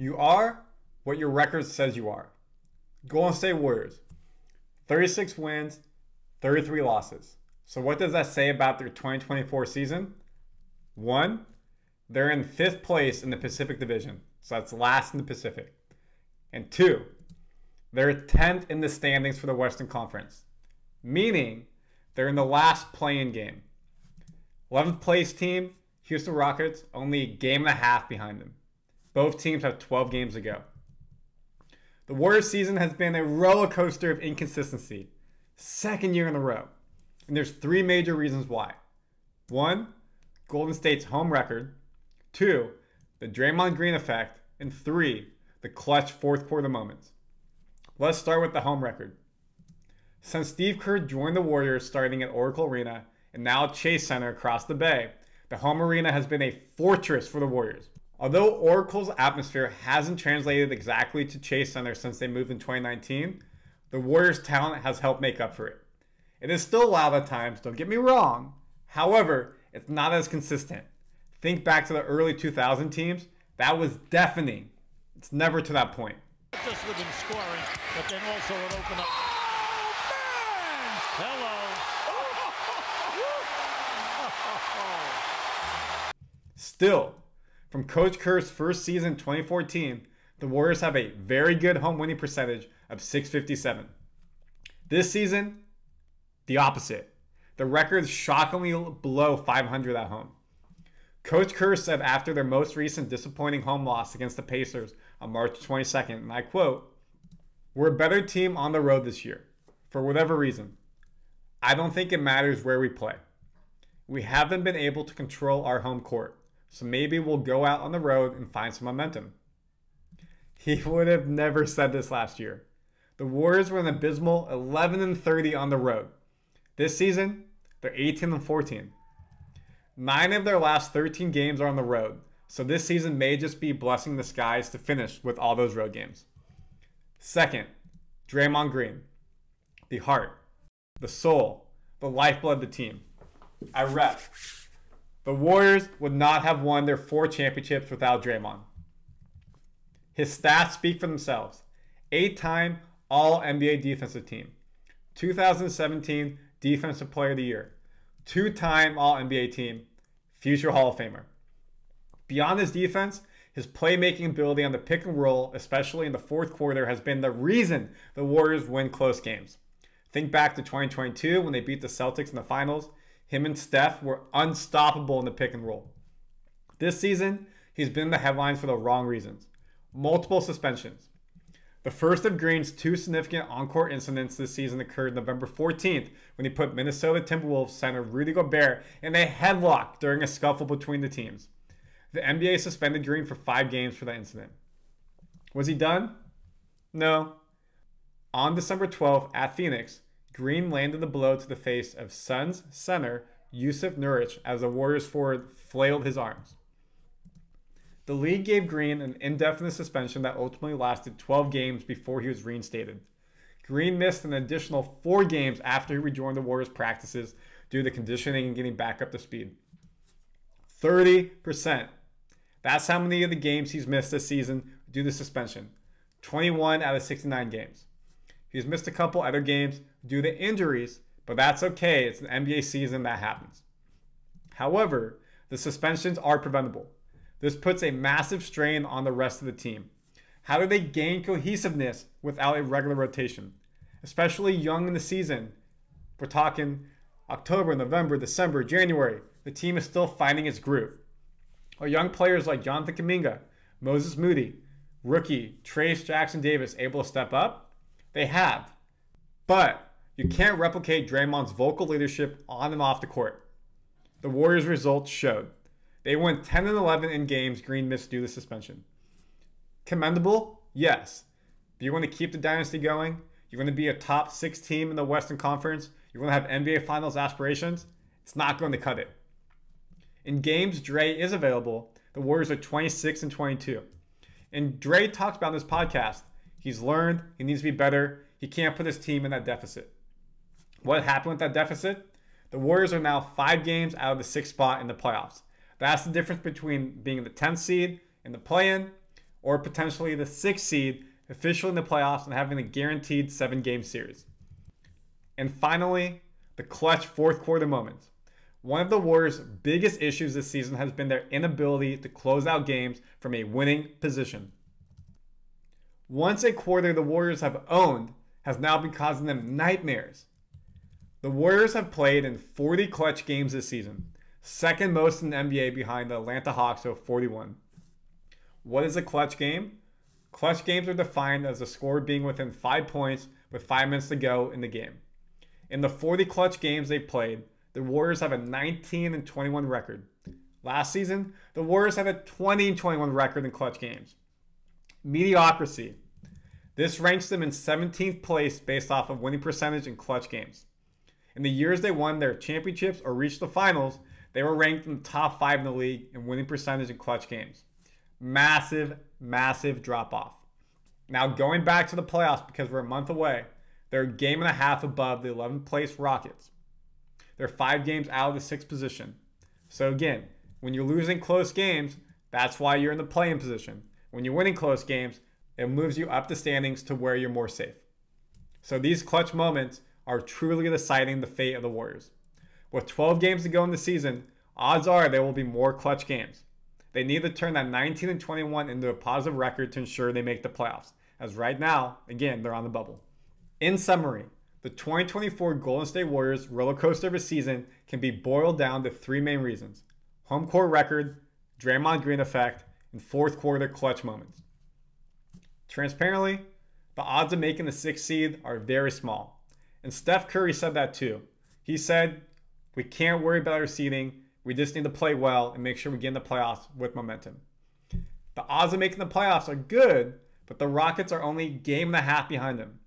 You are what your record says you are. Golden State Warriors, 36 wins, 33 losses. So what does that say about their 2024 season? 1, they're in 5th place in the Pacific Division. So that's last in the Pacific. And 2, they're 10th in the standings for the Western Conference. Meaning they're in the last play-in game. 11th place team, Houston Rockets, only a game and a half behind them. Both teams have 12 games to go. The Warriors season has been a roller coaster of inconsistency. 2nd year in a row. And there's 3 major reasons why. 1, Golden State's home record. 2, the Draymond Green effect. And 3, the clutch 4th quarter moments. Let's start with the home record. Since Steve Kerr joined the Warriors starting at Oracle Arena and now Chase Center across the bay, the home arena has been a fortress for the Warriors. Although Oracle's atmosphere hasn't translated exactly to Chase Center since they moved in 2019, the Warriors' talent has helped make up for it. It is still loud at times, don't get me wrong. However, it's not as consistent. Think back to the early 2000 teams. That was deafening. It's never to that point. Just with him scoring, but then also it opened up. Oh, man! Hello. Still, from Coach Kerr's first season in 2014, the Warriors have a very good home winning percentage of .657. This season, the opposite. The record is shockingly below 500 at home. Coach Kerr said after their most recent disappointing home loss against the Pacers on March 22nd, and I quote, "We're a better team on the road this year, for whatever reason. I don't think it matters where we play. We haven't been able to control our home court, so maybe we'll go out on the road and find some momentum." He would have never said this last year. The Warriors were an abysmal 11-30 on the road. This season, they're 18-14. 9 of their last 13 games are on the road, so this season may just be blessing the skies to finish with all those road games. Second, Draymond Green. The heart, the soul, the lifeblood of the team. I rep. The Warriors would not have won their 4 championships without Draymond. His stats speak for themselves. 8-time All-NBA defensive team. 2017 Defensive Player of the Year. 2-time All-NBA team. Future Hall of Famer. Beyond his defense, his playmaking ability on the pick and roll, especially in the 4th quarter, has been the reason the Warriors win close games. Think back to 2022 when they beat the Celtics in the finals. Him and Steph were unstoppable in the pick and roll. This season, he's been in the headlines for the wrong reasons. Multiple suspensions. The first of Green's 2 significant on-court incidents this season occurred November 14th when he put Minnesota Timberwolves center Rudy Gobert in a headlock during a scuffle between the teams. The NBA suspended Green for 5 games for that incident. Was he done? No. On December 12th at Phoenix, Green landed a blow to the face of Suns center Yusuf Nurkic as the Warriors forward flailed his arms. The league gave Green an indefinite suspension that ultimately lasted 12 games before he was reinstated. Green missed an additional 4 games after he rejoined the Warriors practices due to conditioning and getting back up to speed. 30%. That's how many of the games he's missed this season due to suspension. 21 out of 69 games. He's missed a couple other games due to injuries, but that's okay. It's an NBA season, that happens. However, the suspensions are preventable. This puts a massive strain on the rest of the team. How do they gain cohesiveness without a regular rotation? Especially young in the season. We're talking October, November, December, January. The team is still finding its groove. Are young players like Jonathan Kuminga, Moses Moody, rookie Trace Jackson Davis able to step up? They have. But you can't replicate Draymond's vocal leadership on and off the court. The Warriors' results showed. They went 10-11 in games Green missed due to suspension. Commendable? Yes. If you want to keep the dynasty going, you're going to be a top 6 team in the Western Conference, you're going to have NBA Finals aspirations, it's not going to cut it. In games Dre is available, the Warriors are 26-22. And Dre talks about in this podcast, he's learned, he needs to be better, he can't put his team in that deficit. What happened with that deficit? The Warriors are now 5 games out of the 6th spot in the playoffs. That's the difference between being in the 10th seed in the play-in or potentially the 6th seed officially in the playoffs and having a guaranteed 7-game series. And finally, the clutch fourth quarter moments. One of the Warriors' biggest issues this season has been their inability to close out games from a winning position. Once a quarter the Warriors have owned has now been causing them nightmares. The Warriors have played in 40 clutch games this season, second most in the NBA behind the Atlanta Hawks of 41. What is a clutch game? Clutch games are defined as the score being within 5 points with 5 minutes to go in the game. In the 40 clutch games they played, the Warriors have a 19-21 record. Last season, the Warriors had a 20-21 record in clutch games. Mediocrity. This ranks them in 17th place based off of winning percentage in clutch games. In the years they won their championships or reached the finals, they were ranked in the top 5 in the league in winning percentage in clutch games. Massive, massive drop off. Now going back to the playoffs because we're a month away, they're a game and a half above the 11th place Rockets. They're 5 games out of the 6th position. So again, when you're losing close games, that's why you're in the play-in position. When you're winning close games, it moves you up the standings to where you're more safe. So these clutch moments are truly deciding the fate of the Warriors. With 12 games to go in the season, odds are there will be more clutch games. They need to turn that 19-21 into a positive record to ensure they make the playoffs, as right now, again, they're on the bubble. In summary, the 2024 Golden State Warriors roller coaster of a season can be boiled down to 3 main reasons: home court record, Draymond Green effect, and fourth quarter clutch moments. Transparently, the odds of making the 6th seed are very small. And Steph Curry said that too. He said, we can't worry about our seeding. We just need to play well and make sure we get in the playoffs with momentum. The odds of making the playoffs are good, but the Rockets are only a game and a half behind them.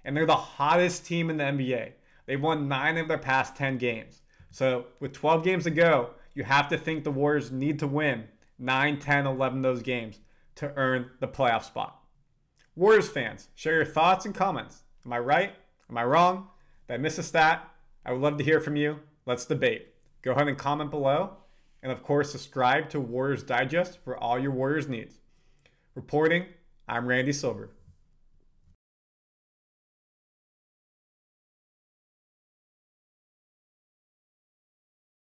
And they're the hottest team in the NBA. They've won 9 of their past 10 games. So with 12 games to go, you have to think the Warriors need to win 9, 10, 11 of those games to earn the playoff spot. Warriors fans, share your thoughts and comments. Am I right? Am I wrong? Did I miss a stat? I would love to hear from you. Let's debate. Go ahead and comment below. And of course, subscribe to Warriors Digest for all your Warriors needs. Reporting, I'm Randy Silver.